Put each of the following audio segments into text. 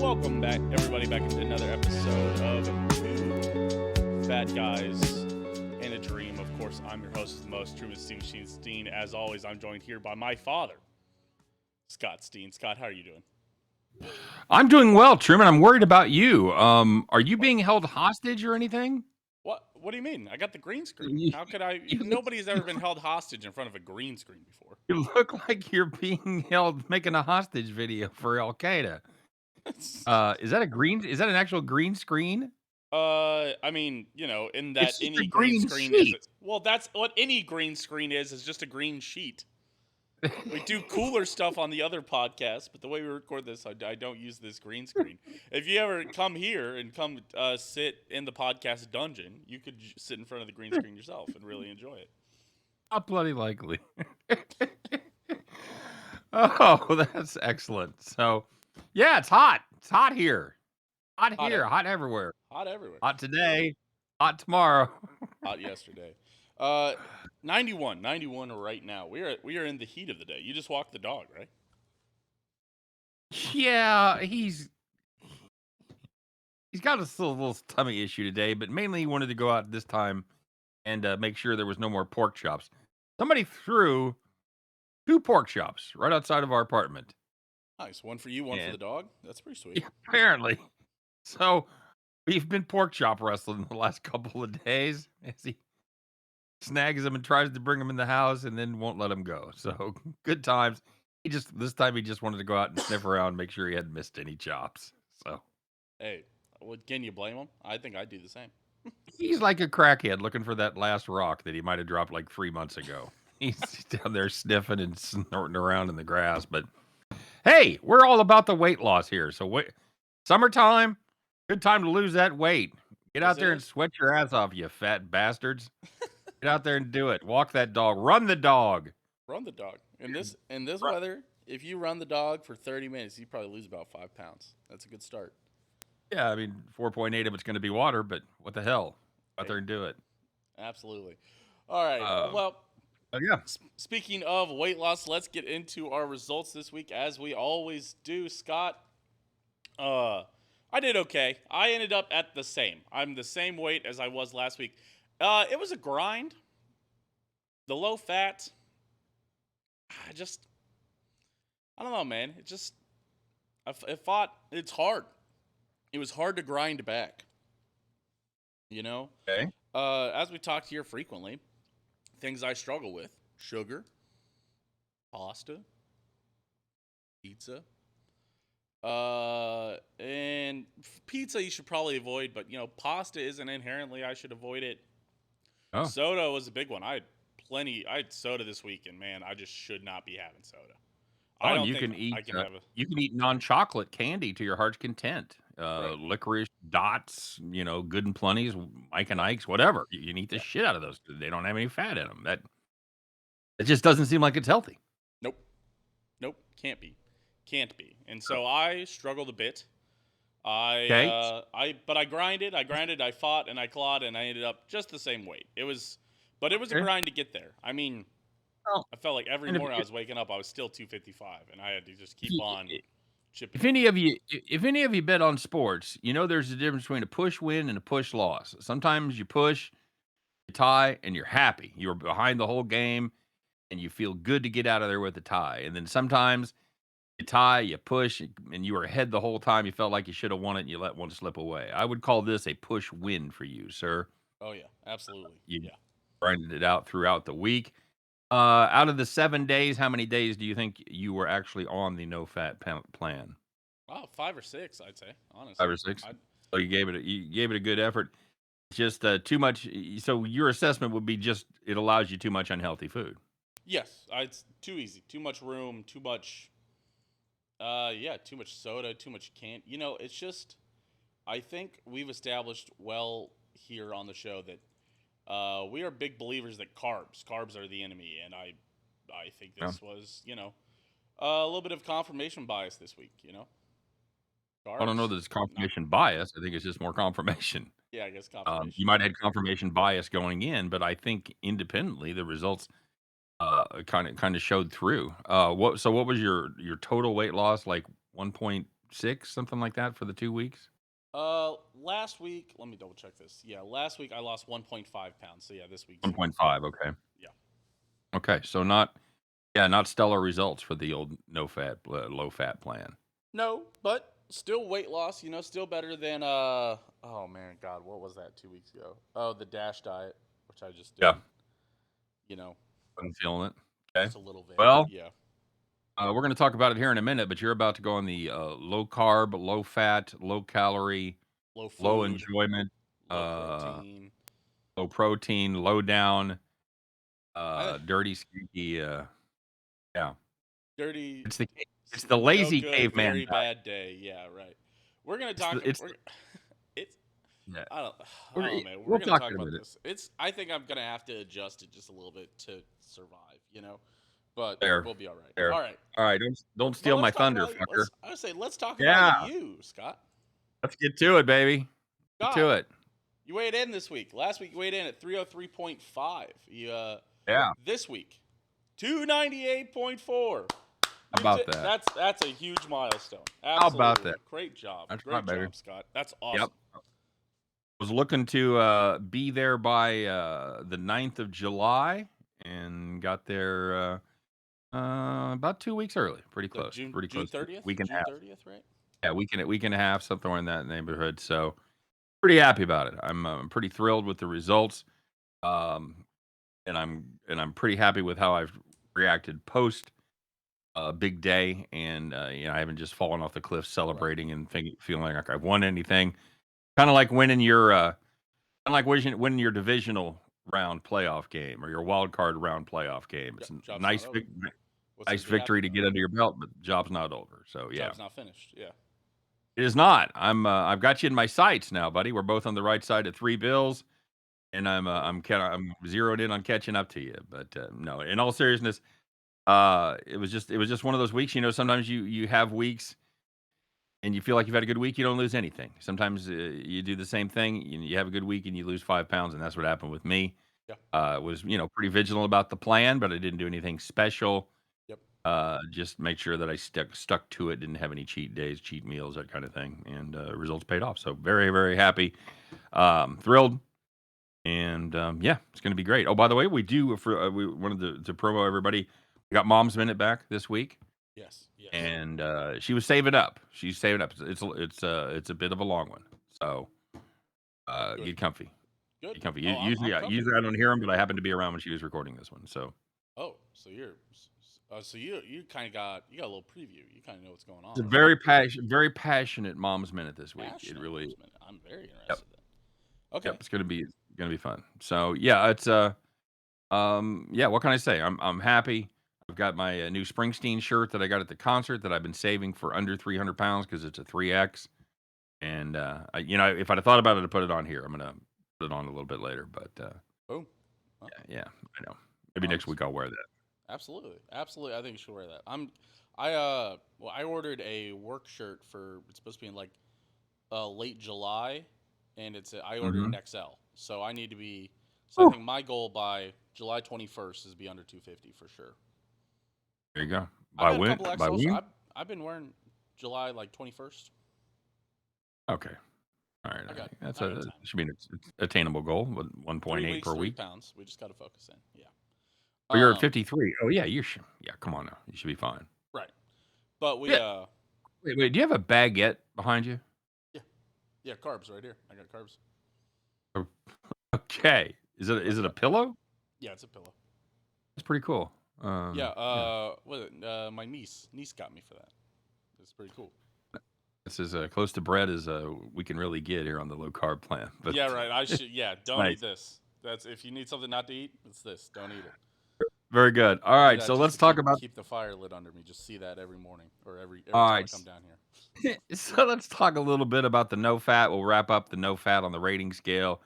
welcome back, everybody, back into another episode of Two Fat Guys in a Dream. Of course, I'm your host, the most Truman and Scott. As always, I'm joined here by my father, Scott Steen. Scott, how are you doing? I'm doing well, Truman. I'm worried about you. Are you What? being held hostage or anything? What do you mean? I got the green screen. You, How could I? you, look, Nobody's ever been held hostage in front of a green screen before. you look like you're being held making a hostage video for Al Qaeda. Is that a green? Is that an actual green screen? I mean, in that It's just any a green green screen is. sheet. Well, that's what any green screen is just a green sheet. We do cooler stuff on the other podcast, but the way we record this, I don't use this green screen. If you ever come here and come sit in the podcast dungeon, you could sit in front of the green screen yourself and really enjoy it. Not bloody likely. Oh, that's excellent. So, yeah, it's hot. It's hot here. Hot here. Hot everywhere. Hot everywhere. Hot today. Hot tomorrow. Hot yesterday. 91 right now. We are in the heat of the day. You just walked the dog, right? Yeah, he's got a little tummy issue today, but mainly he wanted to go out this time and make sure there was no more pork chops. Somebody threw 2 pork chops right outside of our apartment. Nice. One for you, one for the dog. That's pretty sweet. Yeah, apparently. So we've been pork chop wrestling the last couple of days as he snags them and tries to bring them in the house and then won't let them go. So good times. This time he just wanted to go out and sniff around, make sure he hadn't missed any chops. So hey, can you blame him? I think I'd do the same. He's like a crackhead looking for that last rock that he might have dropped like 3 months ago. He's down there sniffing and snorting around in the grass. But hey, we're all about the weight loss here. So summertime, good time to lose that weight. Get out there and sweat your ass off, you fat bastards. Get out there and do it. Walk that dog. Run the dog. Run the dog. In this weather, if you run the dog for 30 minutes, you probably lose about 5 pounds. That's a good start. Yeah, I mean, 4.8 of it's going to be water, but what the hell? Out there and do it. Absolutely. All right. Yeah. Speaking of weight loss, let's get into our results this week as we always do. Scott, I did okay. I ended up at the same. I'm the same weight as I was last week. It was a grind. The low fat, I don't know, man. It's hard. It was hard to grind back. Okay. As we talked here frequently, things I struggle with: sugar, pasta, pizza. And pizza you should probably avoid, but pasta isn't inherently I should avoid it. Oh. Soda was a big one. I had soda this week, and man, I just should not be having soda. Oh, you can eat non-chocolate candy to your heart's content. Right. Licorice, Dots, Good and Plenty's, Mike and Ike's, whatever. You can eat the shit out of those. They don't have any fat in them. It just doesn't seem like it's healthy. Nope. Can't be. And so I struggled a bit. But I grinded, I fought, and I clawed, and I ended up just the same weight. It was a grind to get there. I mean, I felt like every morning I was waking up, I was still 255, and I had to just keep on chipping. If any of you bet on sports, there's a difference between a push win and a push loss. Sometimes you push, you tie, and you're happy. You're behind the whole game, and you feel good to get out of there with a tie. And then sometimes you tie, you push, and you were ahead the whole time. You felt like you should have won it, and you let one slip away. I would call this a push win for you, sir. Oh, yeah, absolutely. You grinded it out throughout the week. Out of the 7 days, how many days do you think you were actually on the no-fat plan? Oh, 5 or 6, I'd say, honestly. 5 or 6? So you gave it a good effort. Just too much. So your assessment would be just it allows you too much unhealthy food. Yes, it's too easy. Too much room, too much too much soda, too much candy. It's just, I think we've established well here on the show that we are big believers that carbs are the enemy, and I think this was, a little bit of confirmation bias this week, I don't know that it's confirmation bias. I think it's just more confirmation. Yeah, I guess confirmation. You might have had confirmation bias going in, but I think independently the results kind of showed through. What was your total weight loss? Like 1.2 6, something like that for the 2 weeks? Last week, let me double check this. Yeah, last week I lost 1.5 pounds. So yeah, this week 0. 1.5, okay. Yeah. Okay, so not stellar results for the old no fat, low fat plan. No, but still weight loss. Still better than Oh man, God, what was that 2 weeks ago? Oh, the Dash diet, which I just did. Yeah, You know, I'm feeling it. Okay. just a little vague. Well, Yeah. we're gonna talk about it here in a minute, but you're about to go on the, low carb, low fat, low calorie, Low low food, enjoyment, low uh, protein. low protein, low down, I dirty, stinky, yeah. dirty, It's the it's the no lazy good, caveman very diet. bad day. Yeah, right. We're gonna It's talk. the it's We're, the it's yeah. I don't. I We're don't know, man. We're we'll gonna talk talk in a about minute. this. I think I'm gonna have to adjust it just a little bit to survive. But There. we'll be all right. There. All right. Alright, don't But steal let's my talk thunder, about. fucker. I would say let's talk about Yeah, you, Scott. let's get to it, baby. Get Scott, to it. you weighed in this week. Last week you weighed in at 303.5. Yeah, This week 298.4. how about that? That's a huge milestone. How about Absolutely. that? Great job. That's right, Great baby. job, Scott. That's Yep. awesome. Was looking to, be there by, the 9th of July and got there, about 2 weeks early. Like June Pretty June close. 30th? Week and a June half. 30th, right? Yeah, week and a half, somewhere in that neighborhood, so pretty happy about it. I'm pretty thrilled with the results, um, and I'm pretty happy with how I've reacted post, big day, and, I haven't just fallen off the cliff Right. celebrating and feeling like I've won anything. Kinda like winning your divisional round playoff game or your wild card round playoff game. It's a Job's not over. What's there nice to be happy victory to about? get under your belt, but the job's not over. So, yeah. Job's not finished. Yeah. It is not. I've got you in my sights now, buddy. We're both on the right side of 3 bills, and Oh, I'm zeroed in on catching up to you, but, no, in all seriousness, it was just one of those weeks, sometimes you have weeks and you feel like you've had a good week, you don't lose anything. Sometimes, you do the same thing, you have a good week and you lose 5 pounds, and that's what happened with me. yeah. Was, pretty vigilant about the plan, but I didn't do anything special. Yep. Just make sure that I stuck to it, didn't have any cheat days, cheat meals, that kind of thing, and, results paid off. So very, very happy, thrilled, and, yeah, it's gonna be great. Oh, by the way, we wanted to promo everybody. We got Mom's Minute back this week. Yes. Yes. And, she was saving up. She's saving up. It's a bit of a long one. So, Good. get comfy. Good. Get comfy. Oh, I'm comfy. Usually I don't hear them, but I happened to be around when she was recording this one. So, Oh, so you kind of got a little preview. You kind of know what's going it's a on, right? very passionate Mom's Minute this week. It Passionate really Mom's Minute. I'm very Yep, interested then. yep, Okay. it's gonna be fun. So, yeah, yeah, what can I say? I'm happy. I've got my, new Springsteen shirt that I got at the concert that I've been saving for under 300 pounds because it's a 3X. And, if I'd have thought about it, to put it on here. I'm gonna put it on a little bit later, but, Boom. Well, yeah, I know. Maybe next Mom's. week I'll wear that. Absolutely. Absolutely. I think you should wear that. Well, I ordered a work shirt for, it's supposed to be in like late July, and I ordered an Mhm. XL. So I need to be, so I Whew, think my goal by July 21st is to be under 250 for sure. there you go. I've had a couple By XLs. when? I've been wearing July like 21st. Okay. Alright, I got that's I got time. should be an attainable goal with 3 1.8 weeks, per three week. pounds. We just got to focus in. Yeah. Oh, you're at Um. 53. Oh, yeah, yeah, come on now. You should be fine. Right. But we Yeah. Wait, do you have a baguette behind you? yeah, yeah, carbs right here. I got carbs. Oh, okay. Is Like it a that. pillow? Yeah, it's a pillow. That's pretty cool. Yeah. Yeah. My niece got me for that. It's pretty cool. It's as, close to bread as, we can really get here on the low carb plan, but Yeah. Right. I should. Yeah. Don't eat nice. this. That's if you need something not to eat. It's this. Don't eat it. Very good. All I do right, that so just let's to talk keep about keep the fire lit under me. Just see that every morning or every all time I right. come down here. So let's talk a little bit about the no fat. We'll wrap up the no fat on the rating scale,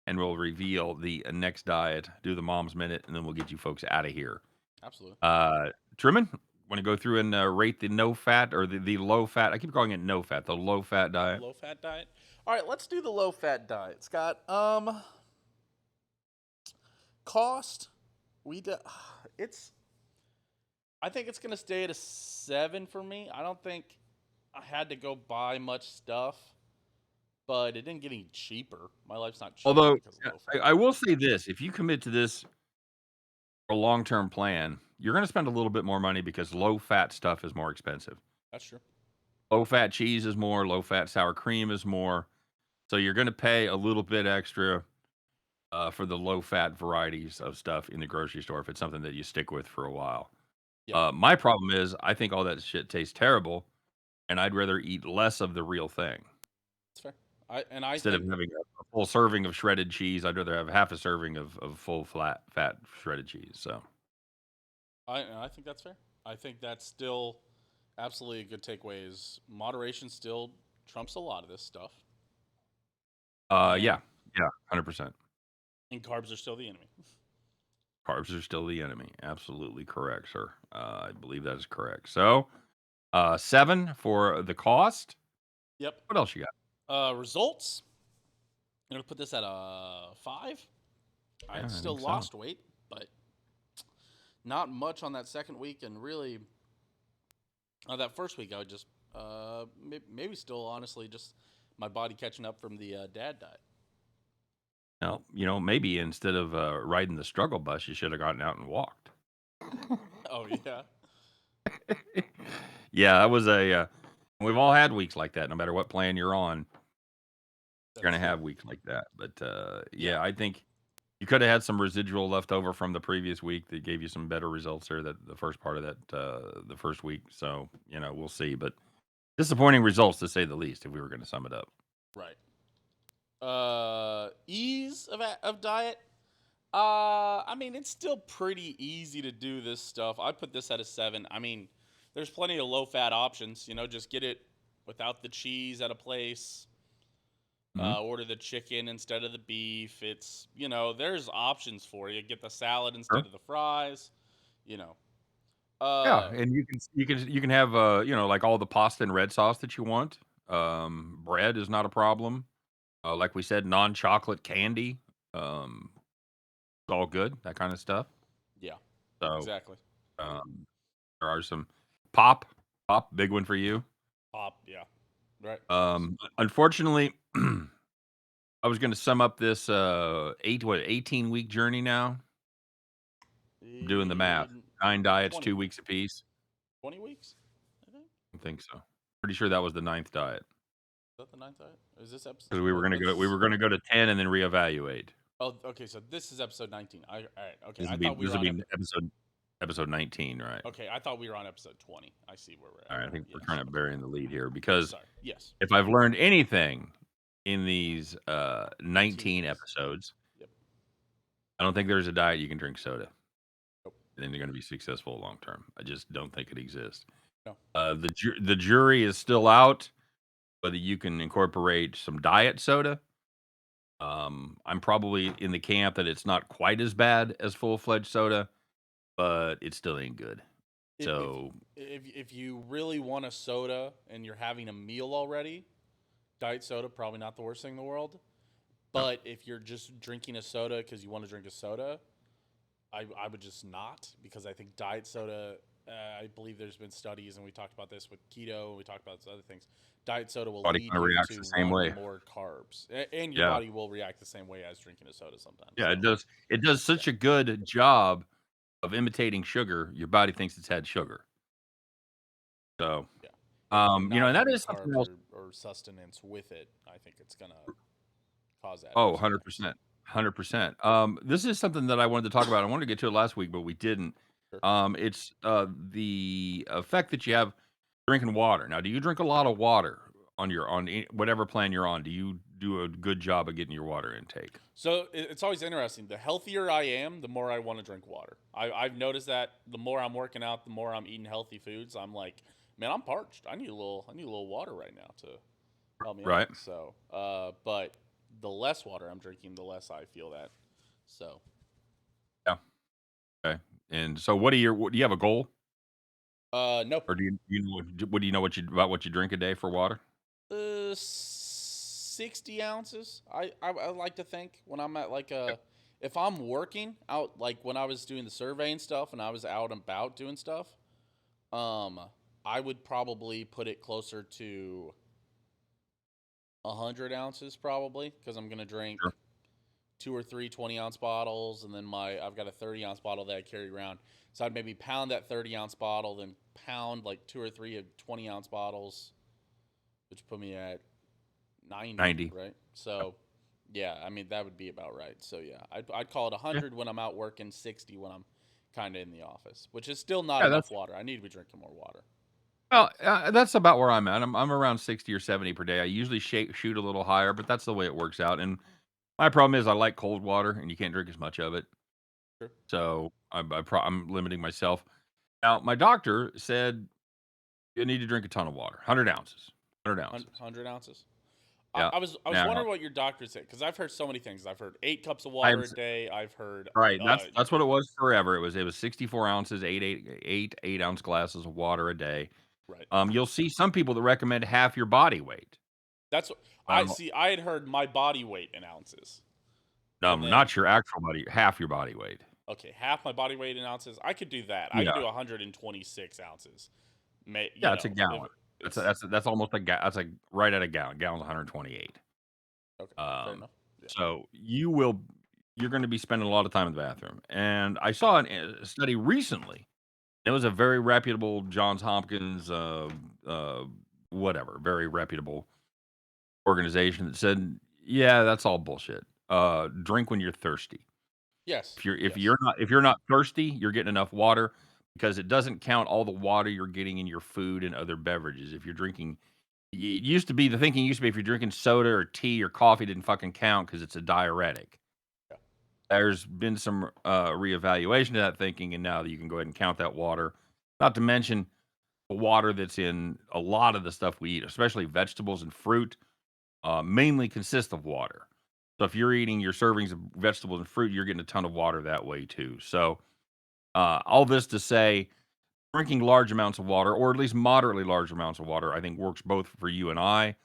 and we'll reveal the next diet, do the mom's minute, and then we'll get you folks out of here. Absolutely. Truman, want to go through and rate the no fat or the low fat? I keep calling it no fat, the low fat The diet. low fat diet. All right. Let's do the low fat diet, Scott. Cost. We do, it's. I think it's gonna stay at a 7 for me. I don't think I had to go buy much stuff, but it didn't get any cheaper. My life's not cheaper Although, because of low fat. I will say this, if you commit to this for a long-term plan, you're gonna spend a little bit more money because low-fat stuff is more expensive. That's true. Low-fat cheese is more, low-fat sour cream is more, so you're gonna pay a little bit extra, for the low-fat varieties of stuff in the grocery store if it's something that you stick with for a while. Yep, My problem is I think all that shit tastes terrible, and I'd rather eat less of the real thing. that's fair. I Instead of think having a full serving of shredded cheese, I'd rather have half a serving of full fat shredded cheese, so, I think that's fair. I think that's still absolutely a good takeaway. Is moderation still trumps a lot of this stuff, and yeah, 100%. carbs are still the enemy. Carbs are still the enemy. Absolutely correct, sir. I believe that is correct. So, 7 for the cost. Yep. What else you got? Results. I'm gonna put this at a 5. I Yeah, I still think so. lost weight, but not much on that second week, and really that first week I would just maybe still honestly just my body catching up from the dad diet. Now, maybe instead of, riding the struggle bus, you should have gotten out and walked. Oh yeah, Yeah, that was we've all had weeks like that, no matter what plan you're on, you're that's gonna true. have weeks like that, but, Yeah, yeah, I think you coulda had some residual left over from the previous week that gave you some better results there, that the first part of that, the first week, so, we'll see, but disappointing results to say the least if we were gonna sum it up. right. Ease of diet. I mean, it's still pretty easy to do this stuff. I put this at a 7. I mean, there's plenty of low fat options. Just get it without the cheese at a place. Mhm. Order the chicken instead of the beef. There's options for you. Get the salad Sure. instead of the fries. You know, Yeah, uh, and you can have, like, all the pasta and red sauce that you want. Bread is not a problem. Like we said, non-chocolate candy, um, it's all good, that kinda stuff. yeah, So, exactly. um, there are some pop, big one for you. Pop, yeah, right. Unfortunately, I was gonna sum up this, 18-week journey now. I'm doing the math. 9 diets, 20 2 weeks weeks. apiece. 20 weeks, I think. I think so. Pretty sure that was the ninth diet Is that the ninth diet? Is this episode? because we were gonna go to 10 and then reevaluate. Oh, okay. So this is episode 19. All right. Okay. This I will be thought we this were will on be episode 19, right? Okay, I thought we were on episode 20. I see where we're at Alright, I now. think we're Yes. kinda burying the lead here because Sorry. Yes. if I've learned anything in these, 19 19 weeks. episodes, Yep. I don't think there's a diet you can drink soda, Nope. and then you're gonna be successful long term. I just don't think it exists. No. The jury is still out whether you can incorporate some diet soda. I'm probably in the camp that it's not quite as bad as full-fledged soda, but it still ain't good. If if So, if you really want a soda and you're having a meal already, diet soda probably not the worst thing in the world. no. But if you're just drinking a soda because you want to drink a soda, I would just not, because I think diet soda. I believe there's been studies, and we talked about this with keto, and we talked about other things. Diet soda will Body lead kinda you reacts to the same want way. more carbs, and your Yeah. body will react the same way as drinking a soda sometimes. Yeah, So it does yeah, such a good job of imitating sugar, your body thinks it's had sugar. So, yeah. And not and that having is something carbs else. or sustenance with it, I think it's gonna cause Oh, adverse effects. 100%, 100%. This is something that I wanted to talk about. I wanted to get to it last week, but we didn't. Sure. It's, the effect that you have drinking water. Now, do you drink a lot of water on whatever plan you're on? Do you do a good job of getting your water intake? So it's always interesting. The healthier I am, the more I want to drink water. I've noticed that the more I'm working out, the more I'm eating healthy foods. I'm like, man, I'm parched. I need a little water right now to help me out. Right. So, but the less water I'm drinking, the less I feel that. So, Yeah. Okay. And so what do you have a goal? nope. Or do you know what you drink a day for water? 60 ounces. I like to think when I'm at if I'm working out, like when I was doing the survey and stuff, and I was out and about doing stuff. I would probably put it closer to 100 ounces probably because I'm gonna drink Sure. two or three 20-ounce bottles, and then I've got a 30-ounce bottle that I carry around. So I'd maybe pound that 30-ounce bottle, then pound like two or three of 20-ounce bottles, which put me at 90, 90. right? So yeah, I mean that would be about right. So yeah, I'd call it Yeah. 100 when I'm out working, 60 when I'm kind of in the office, which is still not Yeah, enough that's water. I need to be drinking more water. well, that's about where I'm at. I'm around 60 or 70 per day. I usually shoot a little higher, but that's the way it works out. And my problem is I like cold water, and you can't drink as much of it. Sure. So I'm limiting myself. Now, my doctor said you need to drink a ton of water, 100 ounces, 100 ounces. 100 ounces. Yeah. I was Now, wondering what your doctor said because I've heard so many things. I've heard 8 cups of I'm water a day. I've heard right. That's what it was forever. It was 64 ounces, 8 ounce glasses of water a day. right. You'll see some people that recommend half your body weight. That's what I Um, see. I had heard my body weight in ounces, and then Not your actual body, half your body weight. okay, half my body weight in ounces. I could do that. I could Yeah. do 126 ounces. Yeah, it's a If gallon. it's That's almost that's like right at a gallon. Gallon's 128. okay, fair Um, enough. Yeah. so you're gonna be spending a lot of time in the bathroom. And I saw a study recently. It was a very reputable Johns Hopkins, uh, whatever, very reputable organization that said, "Yeah, that's all bullshit. Drink when you're thirsty. Yes. If Yes. you're not thirsty, you're getting enough water because it doesn't count all the water you're getting in your food and other beverages. If you're drinking it used to be the thinking used to be if you're drinking soda or tea or coffee, it didn't fucking count because it's a diuretic. Yeah. There's been some reevaluation of that thinking, and now that you can go ahead and count that water. Not to mention the water that's in a lot of the stuff we eat, especially vegetables and fruit, mainly consists of water. So if you're eating your servings of vegetables and fruit, you're getting a ton of water that way too. So all this to say, drinking large amounts of water, or at least moderately large amounts of water, I think works both for you and I.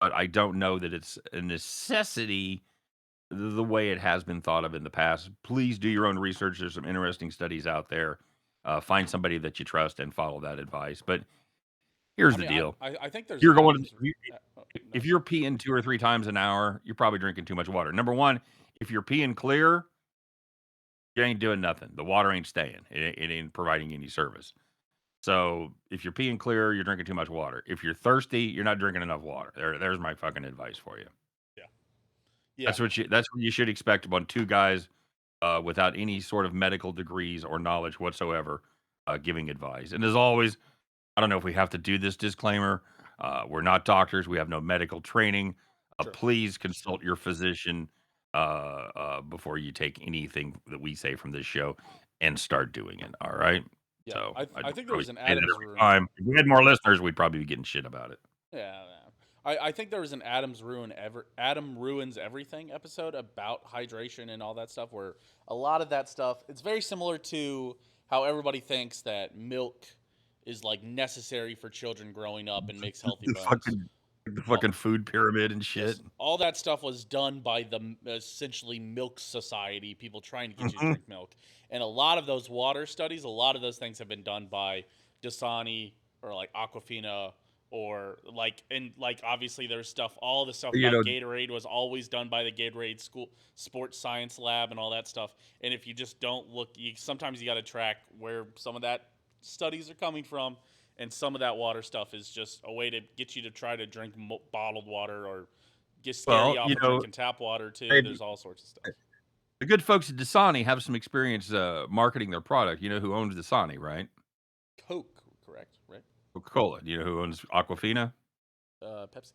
But I don't know that it's a necessity the way it has been thought of in the past. Please do your own research. There's some interesting studies out there. Find somebody that you trust and follow that advice. But here's I the mean, deal: I think there's you're going, Adams. Oh, no, if sorry. you're peeing 2 or 3 times an hour, you're probably drinking too much water. Number one, if you're peeing clear, you ain't doing nothing. The water ain't staying. It ain't providing any service. So if you're peeing clear, you're drinking too much water. If you're thirsty, you're not drinking enough water. There's my fucking advice for you. Yeah. Yeah. That's what you should expect upon two guys without any sort of medical degrees or knowledge whatsoever giving advice. And as always, I don't know if we have to do this disclaimer. We're not doctors. We have no medical training. Sure. Please consult your physician before you take anything that we say from this show and start doing it. All right. Yeah. So I I don't think there probably was an say that Adams every ruin. time. If we had more listeners, we'd probably be getting shit about it. Yeah. I think there was an Adam ruins everything episode about hydration and all that stuff. Where a lot of that stuff, it's very similar to how everybody thinks that milk is like necessary for children growing up and makes healthy The bones. fucking food pyramid and shit. Yes, all that stuff was done by the essentially milk society, people trying to get you to Mhm. drink milk. And a lot of those water studies, a lot of those things have been done by Dasani or like Aquafina or like and like obviously there's stuff all the stuff You about know, Gatorade was always done by the Gatorade school sports science lab and all that stuff. And if you just don't look, you sometimes you got to track where some of that studies are coming from, and some of that water stuff is just a way to get you to try to drink bottled water or get scare well, you off you of know, drinking tap water too. they There's all sorts of stuff. the good folks at Dasani have some experience marketing their product. You know who owns Dasani, right? Coke, correct? Right? Coca-Cola. You know who owns Aquafina? Pepsi.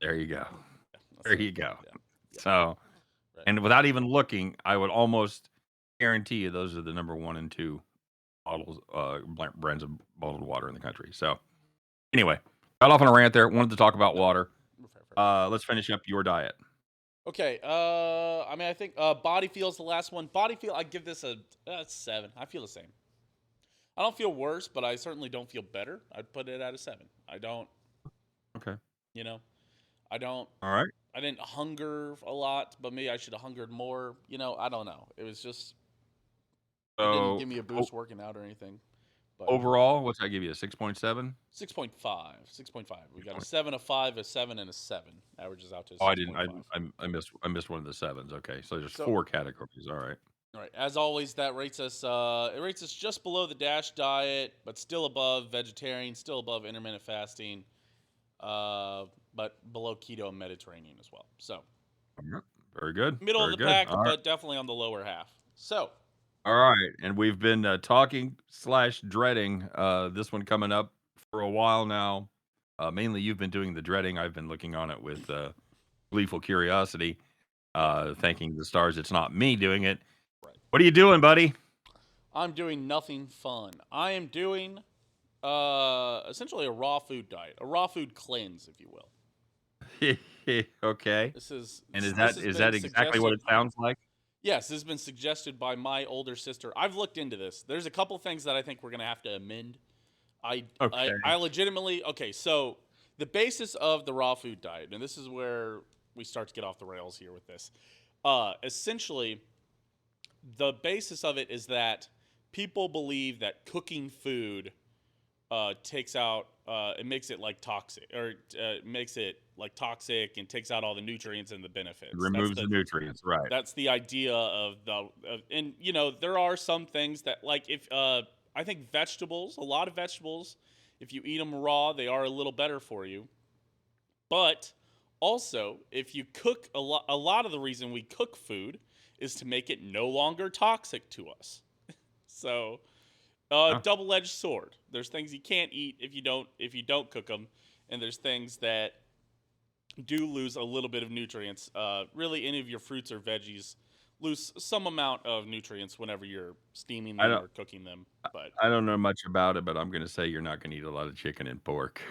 There you go. Yeah, that's There what I you thought. go. Yeah, yeah, So, right. and without even looking, I would almost guarantee you those are the number one and two bottles, brands of bottled water in the country. So, anyway, got off on a rant there. Wanted to talk about No, water. fair, fair. Let's finish up your diet. Okay. I mean, I think body feel's the last one. Body feel, I give this a 7. I feel the same. I don't feel worse, but I certainly don't feel better. I'd put it at a 7. I don't. Okay. You know, I don't. All right. I didn't hunger a lot, but maybe I should have hungered more. I don't know. It was just it didn't So, give me a oh, boost working out or anything. But Overall, what's that give you, a 6.7? 6.5, 6.5. We 6 got a point 7, a 5, a 7, and a 7. Averages out to oh, I didn't 6.5. I missed one of the 7s, okay, so there's So 4 categories, alright. all right. As always, that rates us. It rates us just below the DASH diet, but still above vegetarian, still above intermittent fasting, uh, but below keto and Mediterranean as well. So Yep, very good, middle of very the good, pack, alright. but definitely on the lower half. So Alright, and we've been, talking/dreading, this one coming up for a while now. Mainly you've been doing the dreading, I've been looking on it with, gleeful curiosity, thanking the stars it's not me doing it. right, What are you doing, buddy? I'm doing nothing fun. I am doing essentially a raw food diet, a raw food cleanse, if you will. Okay, This is and this has is been that exactly what suggested. it sounds like? Yes, this has been suggested by my older sister. I've looked into this. There's a couple things that I think we're gonna have to amend. I Okay. legitimately okay. So the basis of the raw food diet, and this is where we start to get off the rails here with this. Essentially, the basis of it is that people believe that cooking food takes out it makes it like toxic or makes it like toxic and takes out all the nutrients and the It benefits. removes the nutrients, right. That's the idea of and there are some things that like if I think vegetables, a lot of vegetables, if you eat them raw, they are a little better for you. But also, if you cook a lot of the reason we cook food is to make it no longer toxic to us. So, Yeah. double-edged sword. There's things you can't eat if you don't cook them, and there's things that do lose a little bit of nutrients. Really, any of your fruits or veggies lose some amount of nutrients whenever you're steaming I them don't or cooking them. But I don't know much about it, but I'm gonna say you're not gonna eat a lot of chicken and pork.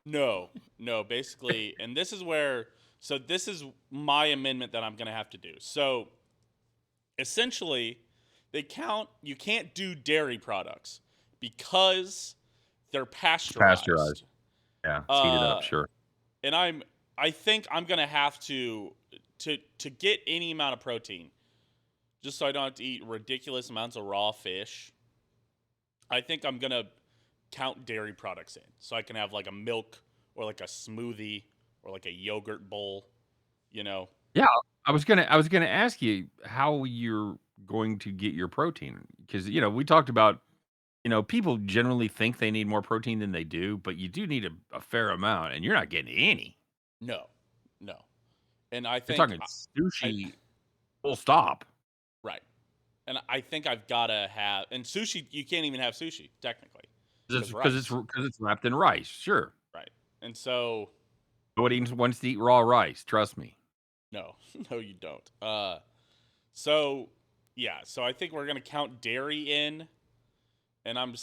no, no, basically, and this is where, so this is my amendment that I'm going to have to do. So essentially, you can't do dairy products because they're It's pasteurized. pasteurized. Yeah, it's heated up, Uh, sure. and I think I'm gonna have to get any amount of protein, just so I don't have to eat ridiculous amounts of raw fish. I think I'm gonna count dairy products in, so I can have like a milk or like a smoothie or like a yogurt bowl. You know, Yeah, I was gonna ask you how you're going to get your protein because, we talked about, people generally think they need more protein than they do, but you do need a fair amount, and you're not getting any. no, no, and I You're think talking I sushi, full stop. right, and I think I've gotta have and sushi. You can't even have sushi technically because rice, Because it's wrapped in rice, sure. right? And so Nobody wants to eat raw rice, trust me. no, no, you don't. So yeah, so I think we're gonna count dairy in, and I'm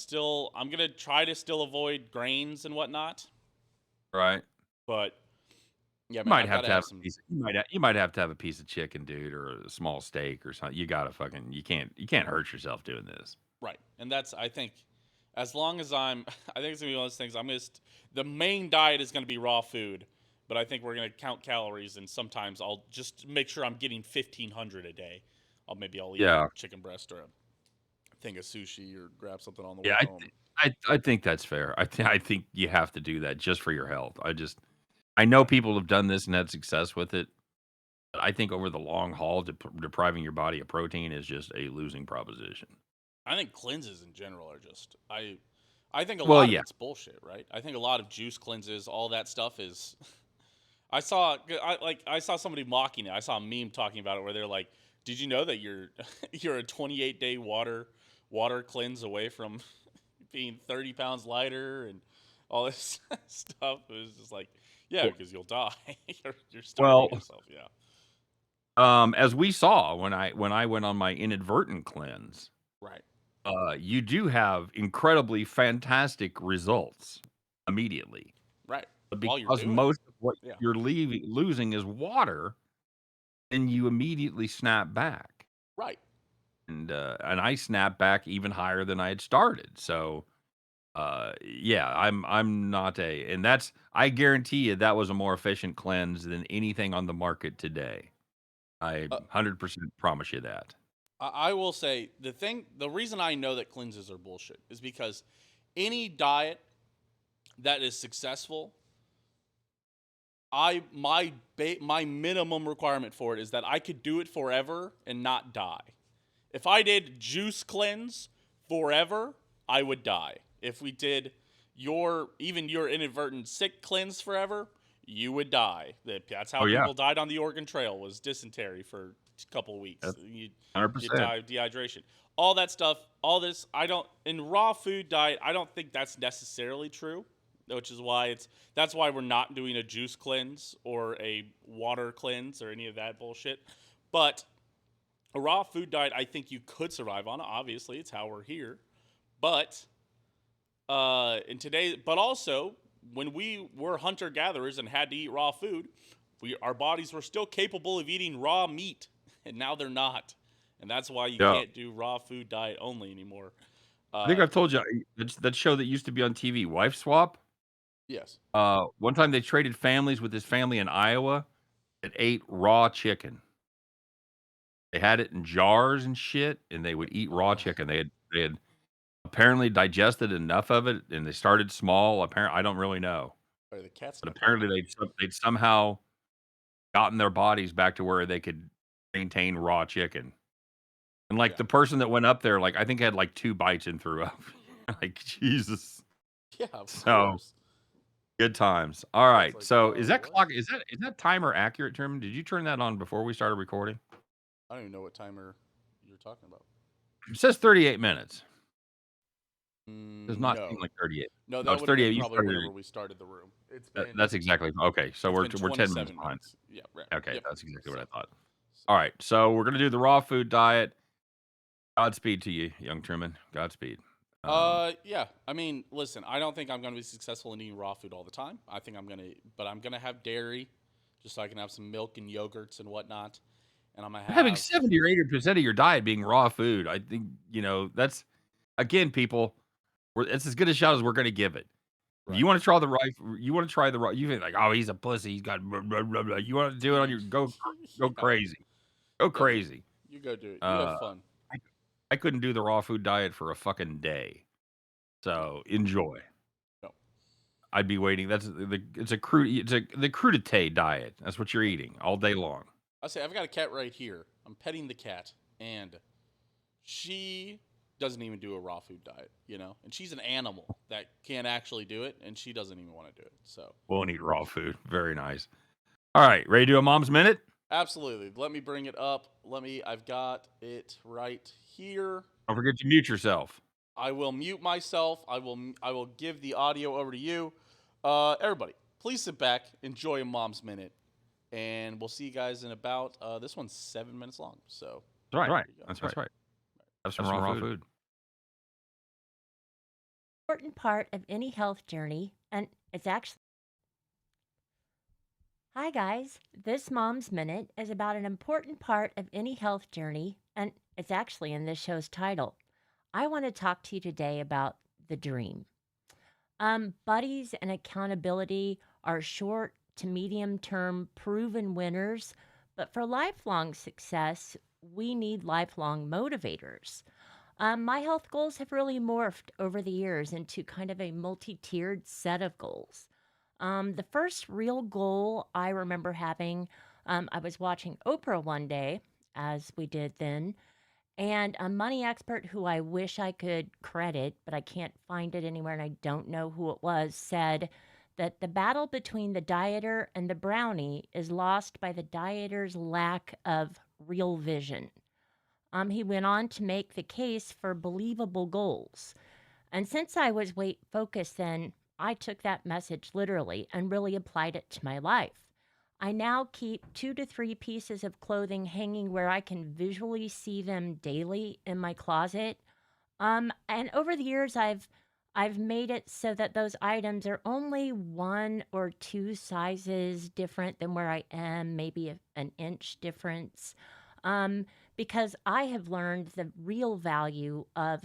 gonna try to still avoid grains and whatnot. Right? But yeah, You man, might I've got have to to have have a some. piece you might have to have a piece of chicken, dude, or a small steak or something. You gotta fucking you can't hurt yourself doing this. Right, and that's I think as long as I think it's gonna be one of those things. The main diet is gonna be raw food, but I think we're gonna count calories, and sometimes I'll just make sure I'm getting 1,500 a day. I'll eat a Yeah. chicken breast or a thing of sushi or grab something on the way Yeah, home. I think that's fair. I think you have to do that just for your health. I know Right. people have done this and had success with it, but I think over the long haul, depriving your body of protein is just a losing proposition. I think cleanses in general are just I think a Well, lot of yeah. it's bullshit, right? I think a lot of juice cleanses, all that stuff is I saw somebody mocking it. I saw a meme talking about it where they're like, "Did you know that you're you're a 28-day water cleanse away from being 30 pounds lighter and all this stuff?" It was just like, yeah, Well, because you'll die. You're starving well, yourself. Yeah. as we saw when I went on my inadvertent cleanse, Right. you do have incredibly fantastic results immediately. Right. But While you're because doing it. most of what Yeah. you're losing is water, then you immediately snap back. Right. And I snapped back even higher than I had started. So, yeah, I'm not a and that's I guarantee you that was a more efficient cleanse than anything on the market today. I Uh, 100% promise you that. I will say the reason I know that cleanses are bullshit is because any diet that is successful, my minimum requirement for it is that I could do it forever and not die. If I did juice cleanse forever, I would die. If we did your inadvertent sick cleanse forever, you would die. That's how Oh yeah, people died on the Oregon Trail, was dysentery for a couple of weeks. that's You 100%. die of dehydration. All that stuff, all this, I don't in raw food diet. I don't think that's necessarily true, which is why that's why we're not doing a juice cleanse or a water cleanse or any of that bullshit. But a raw food diet, I think you could survive on. Obviously, it's how we're here. But but also when we were hunter gatherers and had to eat raw food, our bodies were still capable of eating raw meat, and now they're not, and that's why you Yeah. can't do raw food diet only anymore. I think Uh, I've told you that show that used to be on TV, Wife Swap. yes. One time they traded families with this family in Iowa that ate raw chicken. They had it in jars and shit, and they would eat raw Oh, chicken. They had apparently digested enough of it, and they started small. Apparently, I don't really know, sorry, the cat's but not apparently talking. they'd somehow gotten their bodies back to where they could maintain raw chicken. And like Yeah. the person that went up there, like I think had like 2 bites and threw up. Like Jesus. Yeah, of So course. good times. All Yeah, it's right. like, So is that what? clock is that timer accurate, Truman? Did you turn that on before we started recording? I don't even know what timer you're talking about. It says 38 minutes. Does not seem No. like 38. No, No, that it's would have been 38. You probably started whenever we started the room. that's exactly okay. So It's been we're 10 minutes 27 behind. minutes. Yeah, right. Okay, Yep. that's exactly what I So, thought. so All right. So we're gonna do the raw food diet. Godspeed to you, young Truman. Godspeed. yeah. I mean, listen, I don't think I'm going to be successful in eating raw food all the time. I think but I'm going to have dairy just so I can have some milk and yogurts and whatnot. And I'm going to Having have, 70 or 80% of your diet being raw food, I think, that's again, people, it's as good a shot as we're gonna give it. If right. you wanna try the right you wanna try the raw you think like, "Oh, he's a pussy, he's got blah, blah, blah, blah." You wanna do it on your go Yeah. crazy. Go Yeah, dude. crazy. You go do it. You have Uh, fun. I I couldn't do the raw food diet for a fucking day. No, So, enjoy. no, I'd be waiting. That's the it's a the crudité diet. That's what you're yeah. eating all day long. I say, I've got a cat right here. I'm petting the cat, and she doesn't even do a raw food diet, And she's an animal that can actually do it, and she doesn't even want to do it. So, Won't eat raw food. Very nice. All right, ready to do a mom's minute? absolutely. Let me bring it up. I've got it right here. Don't forget to mute yourself. I will mute myself. I will give the audio over to you. Everybody, please sit back, enjoy a mom's minute, and we'll see you guys in about this one's 7 minutes long. So That's right. here you go. That's right. Have some Have some raw raw food. Important part of any health journey, and it's actually. Hi, guys. This Mom's Minute is about an important part of any health journey, and it's actually in this show's title. I want to talk to you today about the dream. Buddies and accountability are short to medium term proven winners, but for lifelong success, we need lifelong motivators. My health goals have really morphed over the years into kind of a multi tiered set of goals. The first real goal I remember having, I was watching Oprah one day, as we did then, and a money expert who I wish I could credit, but I can't find it anywhere and I don't know who it was, said that the battle between the dieter and the brownie is lost by the dieter's lack of real vision. He went on to make the case for believable goals. And since I was weight focused then, I took that message literally and really applied it to my life. I now keep 2 to 3 pieces of clothing hanging where I can visually see them daily in my closet. And over the years, I've made it so that those items are only 1 or 2 sizes different than where I am, maybe an inch difference, um, because I have learned the real value of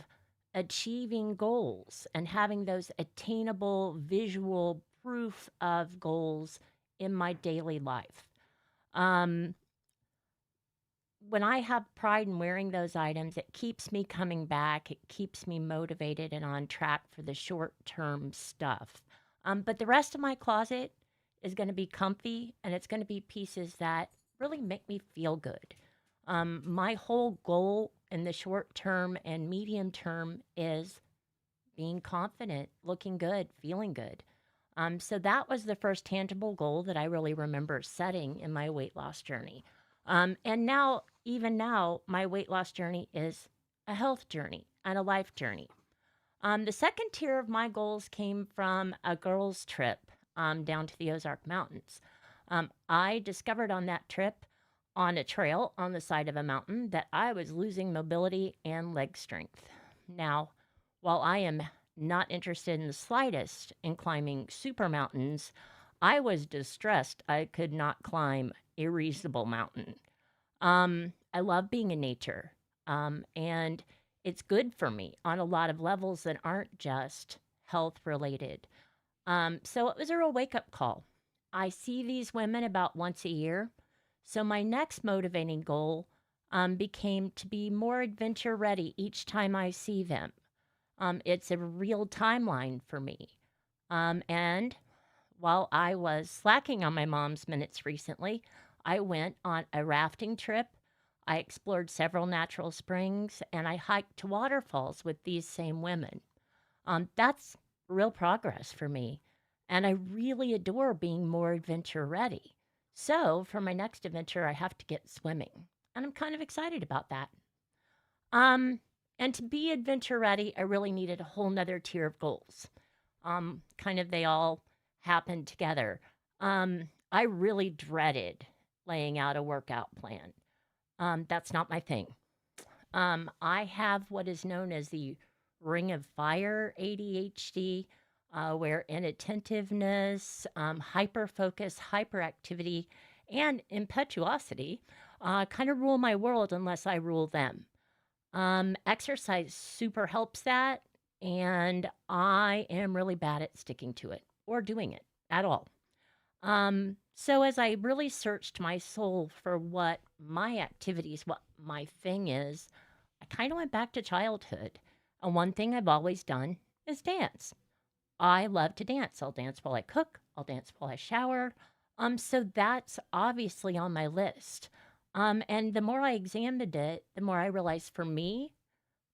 achieving goals and having those attainable visual proof of goals in my daily life. Um, when I have pride in wearing those items, it keeps me coming back. It keeps me motivated and on track for the short term stuff. But the rest of my closet is going to be comfy and it's going to be pieces that really make me feel good. My whole goal in the short term and medium term is being confident, looking good, feeling good. So that was the first tangible goal that I really remember setting in my weight loss journey. And now, even now, my weight loss journey is a health journey and a life journey. The second tier of my goals came from a girls' trip down to the Ozark Mountains. I discovered on that trip on a trail on the side of a mountain that I was losing mobility and leg strength. Now, while I am not interested in the slightest in climbing super mountains, I was distressed I could not climb a reasonable mountain. I love being in nature, and it's good for me on a lot of levels that aren't just health related. So it was a real wake up call. I see these women about once a year. So my next motivating goal became to be more adventure ready each time I see them. It's a real timeline for me. And while I was slacking on my mom's minutes recently, I went on a rafting trip. I explored several natural springs and I hiked to waterfalls with these same women. That's real progress for me. And I really adore being more adventure ready. So for my next adventure, I have to get swimming. And I'm kind of excited about that. Um, and to be adventure ready, I really needed a whole nother tier of goals. Kind of they all happened together. I really dreaded laying out a workout plan. That's not my thing. I have what is known as the ring of fire ADHD, where inattentiveness, hyper focus, hyperactivity, and impetuosity kind of rule my world unless I rule them. Exercise super helps that, and I am really bad at sticking to it or doing it at all. So as I really searched my soul for what my activities, what my thing is, I kind of went back to childhood. And one thing I've always done is dance. I love to dance. I'll dance while I cook, I'll dance while I shower. So that's obviously on my list. And the more I examined it, the more I realized for me,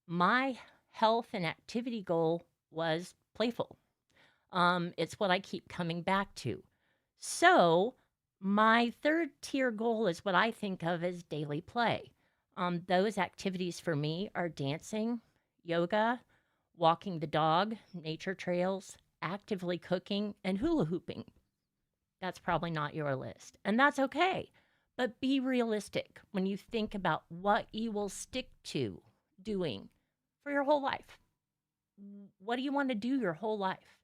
my health and activity goal was playful. It's what I keep coming back to. So, my third tier goal is what I think of as daily play. Those activities for me are dancing, yoga, walking the dog, nature trails, actively cooking, and hula hooping. That's probably not your list, and that's okay. But be realistic when you think about what you will stick to doing for your whole life. What do you want to do your whole life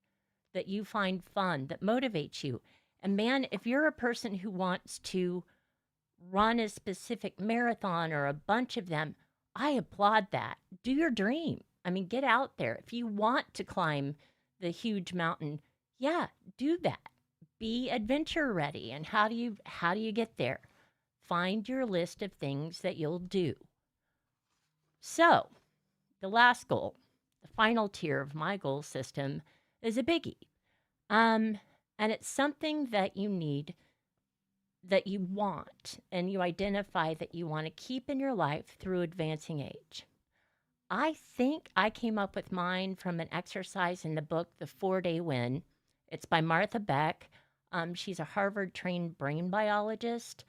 that you find fun, that motivates you? And man, if you're a person who wants to run a specific marathon or a bunch of them, I applaud that. Do your dream. I mean, get out there. If you want to climb the huge mountain, yeah, do that. Be adventure ready. And how do you get there? Find your list of things that you'll do. So, the last goal, the final tier of my goal system is a biggie. Um, and it's something that you need, that you want, and you identify that you want to keep in your life through advancing age. I think I came up with mine from an exercise in the book, The 4-Day Win. It's by Martha Beck. She's a Harvard trained brain biologist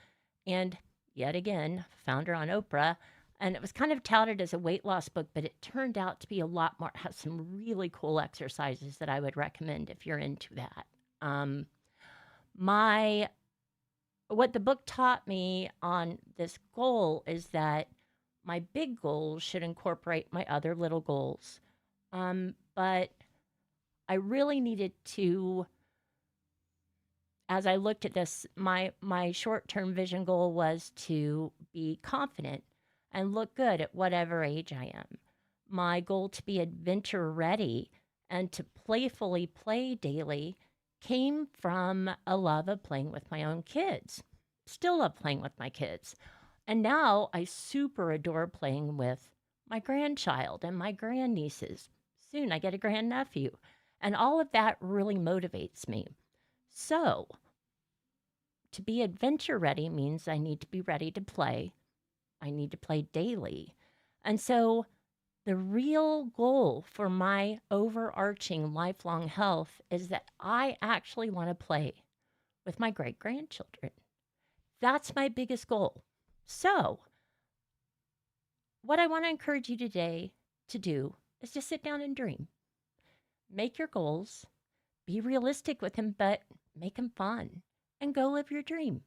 and, yet again, found her on Oprah. And it was kind of touted as a weight loss book, but it turned out to be a lot more, has some really cool exercises that I would recommend if you're into that. Um, my what the book taught me on this goal is that my big goals should incorporate my other little goals. But I really needed to, as I looked at this, my short-term vision goal was to be confident and look good at whatever age I am. My goal to be adventure ready and to playfully play daily came from a love of playing with my own kids. Still love playing with my kids. And now I super adore playing with my grandchild and my grandnieces. Soon I get a grandnephew. And all of that really motivates me. So, to be adventure ready means I need to be ready to play. I need to play daily. And so, the real goal for my overarching lifelong health is that I actually want to play with my great grandchildren. That's my biggest goal. So, what I want to encourage you today to do is just sit down and dream. Make your goals, be realistic with them, but make them fun and go live your dream.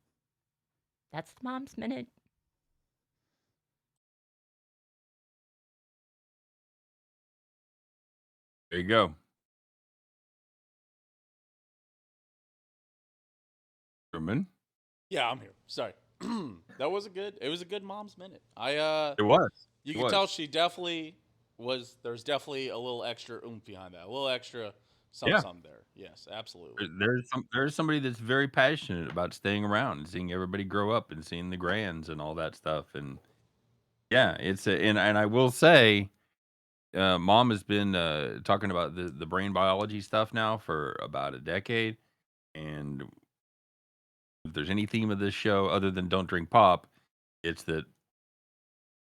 That's the Mom's Minute. There you go. Truman. Yeah, I'm here. Sorry. That was a good. It was a good mom's minute. It was. You It could tell was. she definitely was. There's definitely a little extra oomph behind that. A little extra Yeah. something there. Yes, absolutely. There's somebody that's very passionate about staying around and seeing everybody grow up and seeing the grands and all that stuff. And yeah, and I will say, mom has been talking about the brain biology stuff now for about a decade. And if there's any theme of this show other than don't drink pop, it's that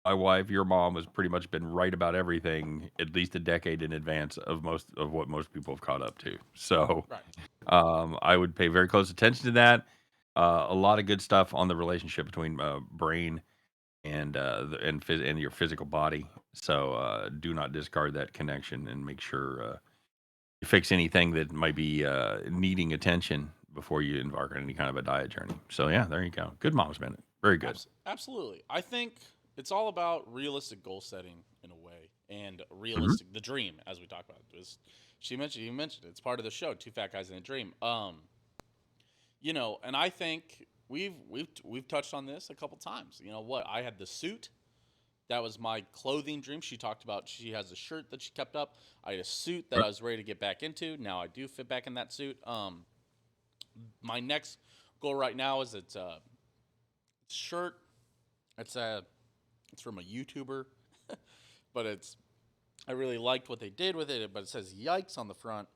my wife, your mom, has pretty much been right about everything at least a decade in advance of most of what most people have caught up to. So Right. I would pay very close attention to that. A lot of good stuff on the relationship between brain and and your physical body. So do not discard that connection and make sure you fix anything that might be needing attention before you embark on any kind of a diet journey. So yeah, there you go. Good mom's minute. Very good. Absolutely. I think it's all about realistic goal setting in a way, and Hmm. realistic the dream, as we talked about. Was she mentioned? You mentioned it. It's part of the show. Two fat guys in a dream. And I think we've touched on this a couple times. You know what? I had the suit. That was my clothing dream. She talked about she has a shirt that she kept up. I had a suit that I was ready to get back into. Now I do fit back in that suit. My next goal right now is it's a shirt. It's a it's from a YouTuber, but I really liked what they did with it. But it says "Yikes" on the front,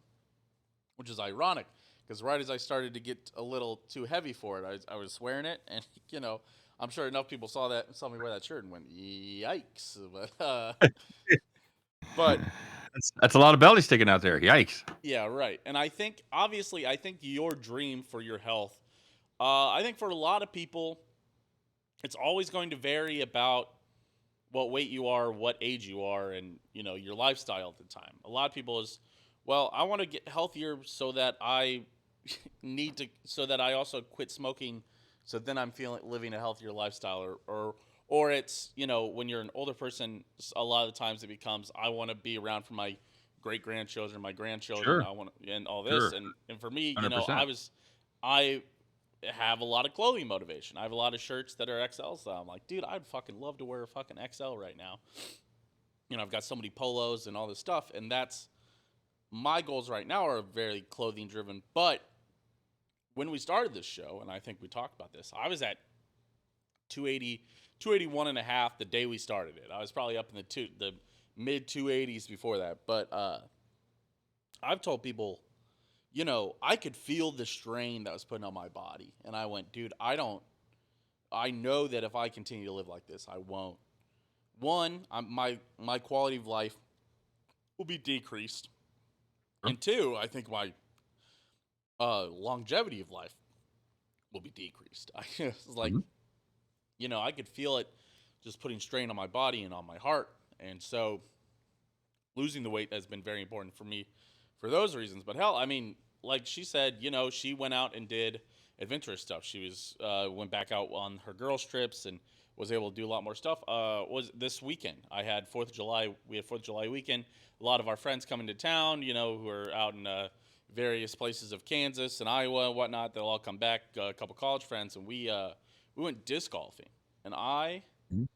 which is ironic because right as I started to get a little too heavy for it, I was wearing it, and I'm sure enough people saw me wear that shirt and went "Yikes!" But That's a lot of belly sticking out there. Yikes. yeah, right. And I think obviously, I think your dream for your health, I think for a lot of people, it's always going to vary about what weight you are, what age you are, and your lifestyle at the time. A lot of people is, well, I want to get healthier so that I so that I also quit smoking, so then I'm feeling living a healthier lifestyle, or it's when you're an older person, a lot of the times it becomes I want to be around for my great grandchildren, my grandchildren, Sure. I want and all this, Sure. and for me, 100%. I have a lot of clothing motivation. I have a lot of shirts that are XL, so I'm like, dude, I'd fucking love to wear a fucking XL right now. I've got so many polos and all this stuff, and that's my goals right now are very clothing driven. But when we started this show, and I think we talked about this, I was at 280, 281 and a half the day we started it. I was probably up in the mid 280s before that. But I've told people, I could feel the strain that was putting on my body. And I went, dude, I know that if I continue to live like this, I won't. One, my quality of life will be decreased. Sure. And two, I think my longevity of life will be decreased. It's like, Mhm. I could feel it just putting strain on my body and on my heart. And so losing the weight has been very important for me for those reasons. But hell, I mean, like she said, she went out and did adventurous stuff. She went back out on her girls trips and was able to do a lot more stuff. Was this weekend? I had 4th of July. We had 4th of July weekend. A lot of our friends coming to town, who are out in various places of Kansas and Iowa and whatnot. They'll all come back. A couple college friends, and we went disc golfing. And Mhm.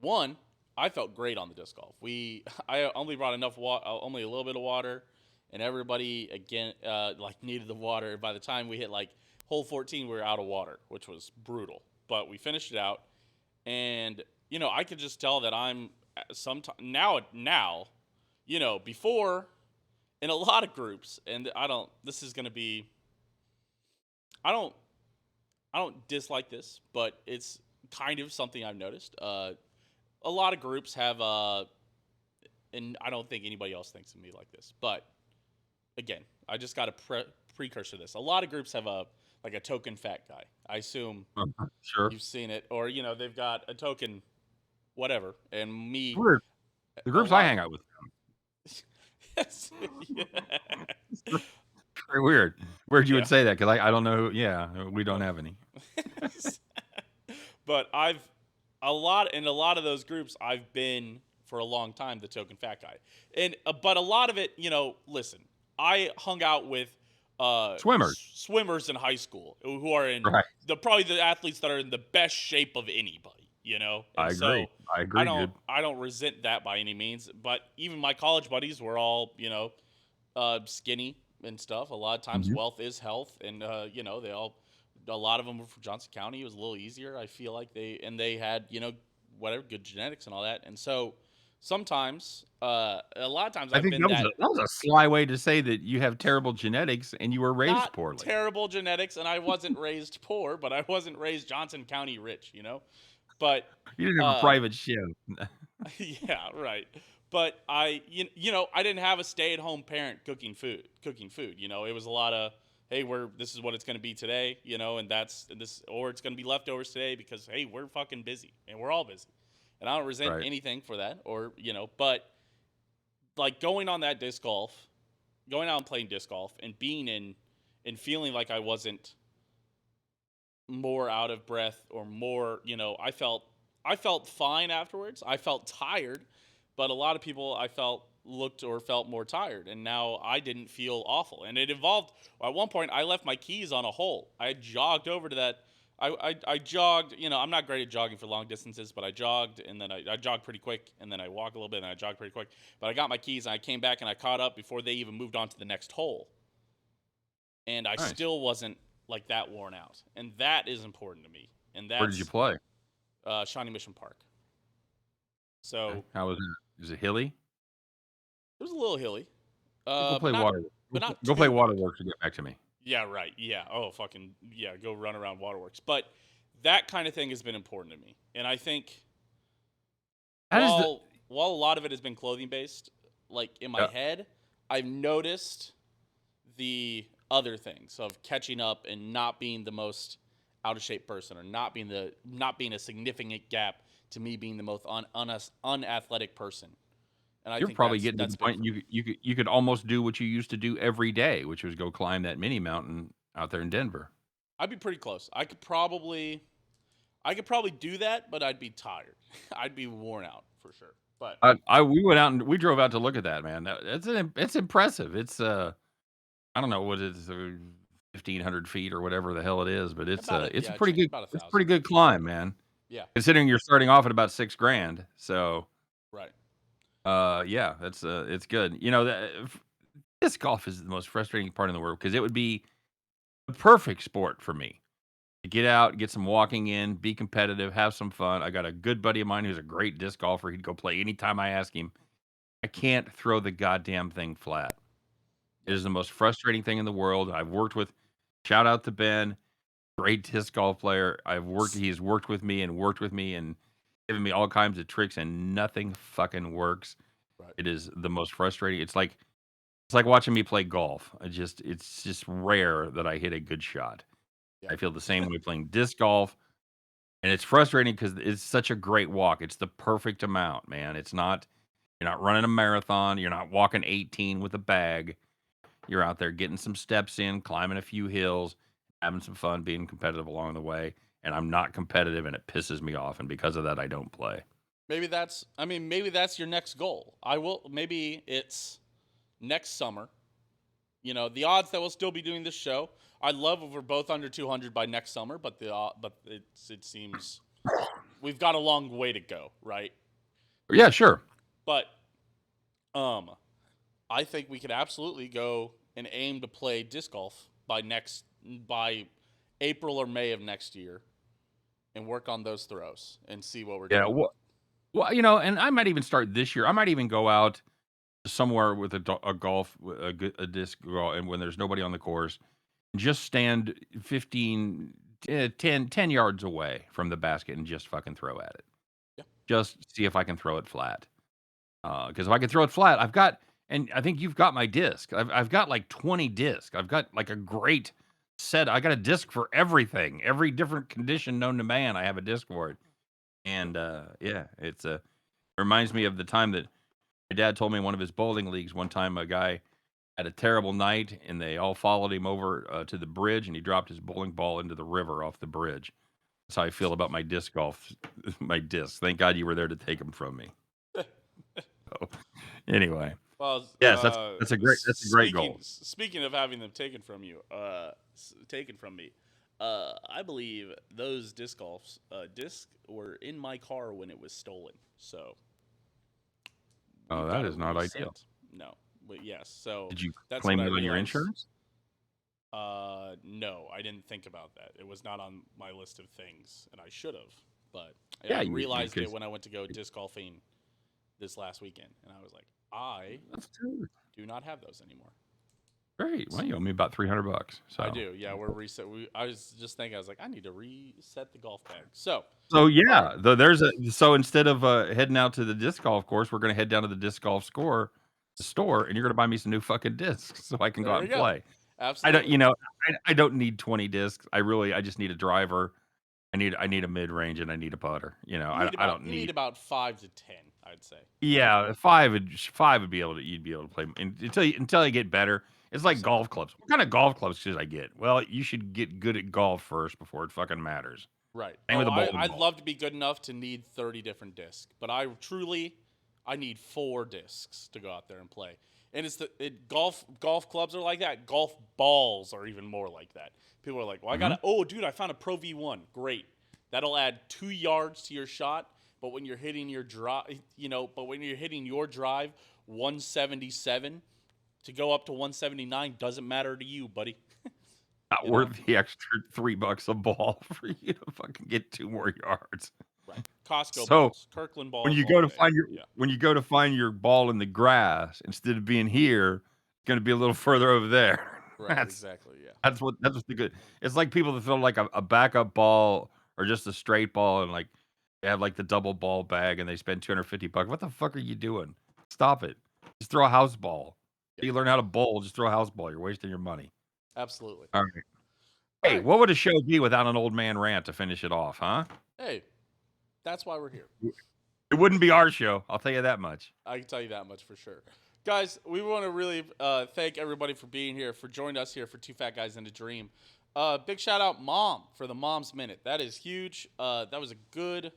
one, I felt great on the disc golf. I only brought enough water, only a little bit of water, and everybody again like needed the water. By the time we hit like hole 14, we were out of water, which was brutal. But we finished it out, And I could just tell that I'm sometime now, before in a lot of groups, and I don't. This is gonna be. I don't. I don't dislike this, but it's kind of something I've noticed. A lot of groups have, and I don't think anybody else thinks of me like this, but again, I just got a precursor to this. A lot of groups have a token fat guy. I assume Sure. you've seen it, or they've got a token whatever, and me Weird. The a groups I lot. hang out with. Yes, yeah. Very weird. Weird you Yeah. would say that because I don't know. Yeah, we don't No. have any. But I've a lot in a lot of those groups I've been for a long time the token fat guy. And but a lot of it, listen, I hung out with Swimmers. swimmers in high school who are in Right. probably the athletes that are in the best shape of anybody. I And agree. so I agree, dude. I don't resent that by any means, but even my college buddies were all, skinny and stuff. A lot of times, Mhm. wealth is health, and a lot of them were from Johnson County. It was a little easier. I feel like they had whatever good genetics and all that, and so sometimes, a lot of times I I've think been that that was a sly way to say that you have terrible genetics and you were raised not poorly. terrible genetics, and I wasn't raised poor, but I wasn't raised Johnson County rich. But You didn't have a uh, private show. yeah, right. But I didn't have a stay-at-home parent cooking food. It was a lot of, hey, this is what it's going to be today, and that's this, or it's going to be leftovers today because hey, we're fucking busy and we're all busy, and I don't resent Right. anything for that, or but like going out and playing disc golf and being in and feeling like I wasn't more out of breath or more, I felt fine afterwards. I felt tired, but a lot of people I felt looked or felt more tired, and now I didn't feel awful. And it involved at one point I left my keys on a hole. I jogged over to that. I jogged. I'm not great at jogging for long distances, but I jogged, and then I jogged pretty quick, and then I walked a little bit, and I jogged pretty quick. But I got my keys, and I came back, and I caught up before they even moved on to the next hole, and I Nice. still wasn't like that worn out, and that is important to me. And Where did you that's play? Shawnee Mission Park. Okay. So How was it? Is it hilly? it was a little hilly, Go but play not water. Go play too bad. waterworks and get back to me. Yeah, right. Yeah. Oh, fucking yeah. Go run around waterworks. But that kind of thing has been important to me, and I think How does the while a lot of it has been clothing based, like in my yeah, head, I've noticed the other things of catching up and not being the most out of shape person, or not being a significant gap to me being the most unathletic person. And I you're think probably getting to that's the big point for me. you could almost do what you used to do every day, which was go climb that mini mountain out there in Denver. I'd be pretty close. I could probably do that, but I'd be tired. I'd be worn out for sure. But I we went out and we drove out to look at that, man. It's impressive. It's I don't know what it is, 1,500 feet or whatever the hell it is, but about it, it's a yeah, pretty good about a it's a pretty thousand. good climb, man. Yeah, Considering you're starting off at about 6 grand, so right. yeah, it's good. You know, disc golf is the most frustrating part in the world because it would be the perfect sport for me to get out, get some walking in, be competitive, have some fun. I got a good buddy of mine who's a great disc golfer. He'd go play anytime I ask him. I can't throw the goddamn thing flat. It Yep. is the most frustrating thing in the world. I've worked with shout out to Ben, great disc golf player. He's worked with me and given me all kinds of tricks and nothing fucking works. Right. It is the most frustrating. It's like watching me play golf. It's just rare that I hit a good shot. Yeah. I feel the same way playing disc golf, and it's frustrating because it's such a great walk. It's the perfect amount, man. You're not running a marathon. You're not walking 18 with a bag. You're out there getting some steps in, climbing a few hills, having some fun, being competitive along the way. And I'm not competitive, and it pisses me off. And because of that, I don't play. Maybe that's your next goal. Maybe it's next summer. The odds that we'll still be doing this show. I'd love if we're both under 200 by next summer, but it seems we've got a long way to go, right? Yeah, sure. But um, I think we could absolutely go and aim to play disc golf by April or May of next year. and work on those throws and see what we're Yeah. doing. Well, and I might even start this year. I might even go out somewhere with a golf, a disc golf, and when there's nobody on the course, just stand 15, 10 yards away from the basket and just fucking throw at it. Yeah. Just see if I can throw it flat. Because if I can throw it flat, and I think you've got my disc. I've got like 20 discs. I've got like a great set. I got a disc for everything, every different condition known to man. I have a disc for it, and yeah, it reminds me of the time that my dad told me in one of his bowling leagues. One time, a guy had a terrible night, and they all followed him over to the bridge, and he dropped his bowling ball into the river off the bridge. That's how I feel about my disc golf, my discs. Thank God you were there to take them from me. So, anyway. Well, Yes, that's a great goal. Speaking of having them taken from you, taken from me, I believe those discs were in my car when it was stolen. So, Oh, we've that got is it not reset. ideal. No, but yes. So Did you that's claim what I it on your realized. insurance? No, I didn't think about that. It was not on my list of things, and I should have. But Yeah, I you realized it could. when I went to go disc golfing this last weekend, and I was like, I That's good. do not have those anymore. Great. Well, you owe me about $300. So. I do. Yeah, we're reset. I was just thinking. I was like, I need to reset the golf bag. So Yeah, so instead of heading out to the disc golf course, we're gonna head down to the disc golf store, and you're gonna buy me some new fucking discs so I can go there out you and go. play. I don't, Absolutely. I don't need 20 discs. I just need a driver. I need a mid range and I need a putter. I don't You need need. about 5 to 10, I'd say. Yeah, five would be able to you'd be able to play until you get better. It's like Exactly. golf clubs. What kind of golf clubs should I get? Well, you should get good at golf first before it fucking matters. Right. Same with Oh, a bowling I'd ball. love to be good enough to need 30 different discs, but I need 4 discs to go out there and play. And golf clubs are like that. Golf balls are even more like that. People are like, well, dude, I found a Pro V1. Great. That'll add 2 yards to your shot, but when you're hitting your drive, 177 to go up to 179 doesn't matter to you, buddy. Not You know? worth the extra $3 a ball for you to fucking get 2 more yards. Right. Costco So balls, Kirkland when balls you all go to day. find your Yeah. when you go to find your ball in the grass, instead of being here, it's gonna be a little further over there. Right, That's exactly, yeah. that's what's the good. It's like people that throw like a backup ball or just a straight ball and like they have like the double ball bag and they spend $250. What the fuck are you doing? Stop it. Just throw a house ball. Yeah. You learn how to bowl, just throw a house ball. You're wasting your money. Absolutely. All right. All Hey, right. what would a show be without an old man rant to finish it off, huh? Hey, that's why we're here. It wouldn't be our show. I'll tell you that much. I can tell you that much for sure. Guys, we want to really thank everybody for being here, for joining us here for Two Fat Guys and a Dream. Big shout out, Mom, for the Mom's Minute. That is huge. That was a good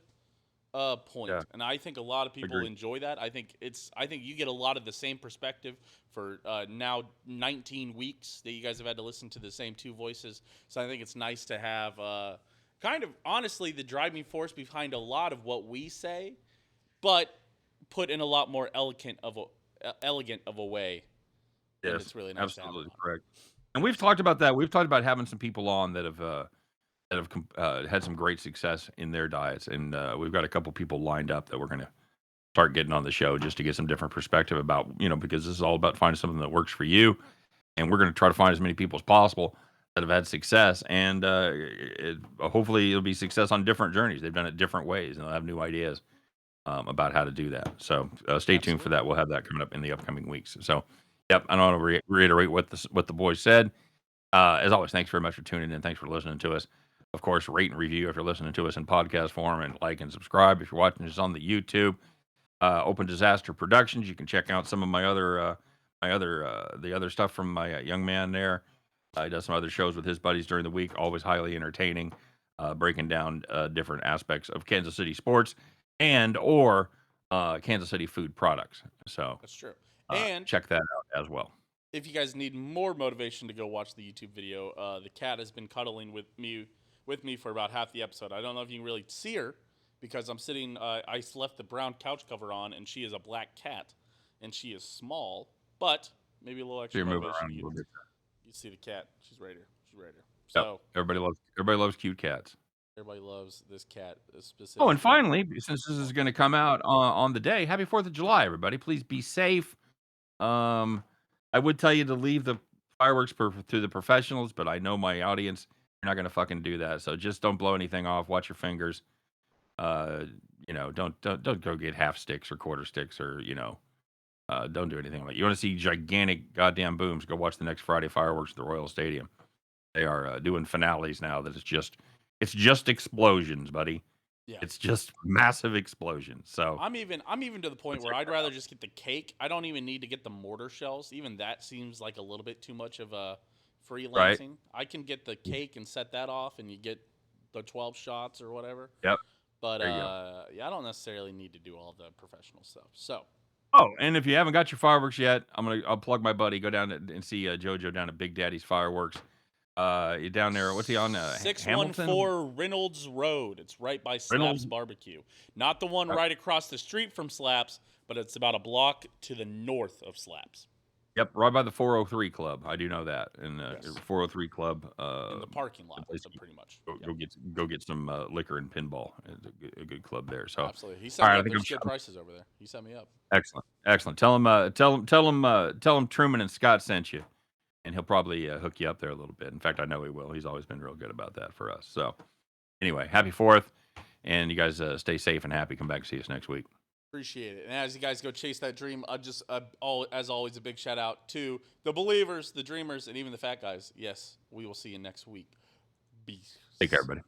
point, Yeah. and I think a lot of people Agreed. enjoy that. I think you get a lot of the same perspective for now 19 weeks that you guys have had to listen to the same two voices. So I think it's nice to have kind of honestly the driving force behind a lot of what we say, but put in a lot more elegant of a way. And Yes, it's really nice absolutely to have correct. And we've talked about that. We've talked about having some people on that have had some great success in their diets, and we've got a couple people lined up that we're going to start getting on the show just to get some different perspective about because this is all about finding something that works for you, and we're going to try to find as many people as possible that have had success, and hopefully it'll be success on different journeys. They've done it different ways, and they'll have new ideas about how to do that. So stay tuned for that. We'll have that coming up in the upcoming weeks. So, yep, I don't want to reiterate what the boys said. As always, thanks very much for tuning in. Thanks for listening to us. Of course, rate and review if you're listening to us in podcast form, and like and subscribe if you're watching us on the YouTube. Open Disaster Productions. You can check out some of the other stuff from my young man there. He does some other shows with his buddies during the week. Always highly entertaining, breaking down different aspects of Kansas City sports or Kansas City food products. So that's true. And check that out as well. If you guys need more motivation to go watch the YouTube video, the cat has been cuddling with me for about half the episode. I don't know if you can really see her because I'm sitting. I left the brown couch cover on, and she is a black cat, and she is small, but maybe a little extra motivation. You see the cat. She's right here. So everybody loves cute cats. Everybody loves this cat specifically. Oh, and finally, since this is going to come out on the day, happy 4th of July, everybody. Please be safe. I would tell you to leave the fireworks to the professionals, but I know my audience, you're not going to fucking do that. So just don't blow anything off. Watch your fingers. Don't go get half sticks or quarter sticks or, don't do anything like that. You want to see gigantic goddamn booms, go watch the next Friday fireworks at the Royal Stadium. They are doing finales now that it's just explosions, buddy. Yeah. It's just massive explosions. So I'm even to the point where I'd rather just get the cake. I don't even need to get the mortar shells. Even that seems like a little bit too much of a freelancing. Right. I can get the cake and set that off, and you get the 12 shots or whatever. Yep. But There you go. yeah, I don't necessarily need to do all the professional stuff. So. Oh, and if you haven't got your fireworks yet, I'll plug my buddy. Go down and see JoJo down at Big Daddy's Fireworks. You're down there. What's he on? 614 Reynolds Road. It's right by Slaps Reynolds? Barbecue. Not the one right across the street from Slaps, but it's about a block to the north of Slaps. Yep, right by the 403 Club. I do know that. And Yes. 403 Club. In the parking lot, place so pretty much. Go get some liquor and pinball. It's a good club there. So Absolutely, he set all me right, up. I think There's I'm good prices over there. He set me up. excellent. Tell him Truman and Scott sent you, and he'll probably hook you up there a little bit. In fact, I know he will. He's always been real good about that for us. So anyway, happy 4th, and you guys stay safe and happy. Come back and see us next week. Appreciate it. And as you guys go chase that dream, as always, a big shout out to the believers, the dreamers, and even the fat guys. Yes, we will see you next week. Peace. Take care, everybody.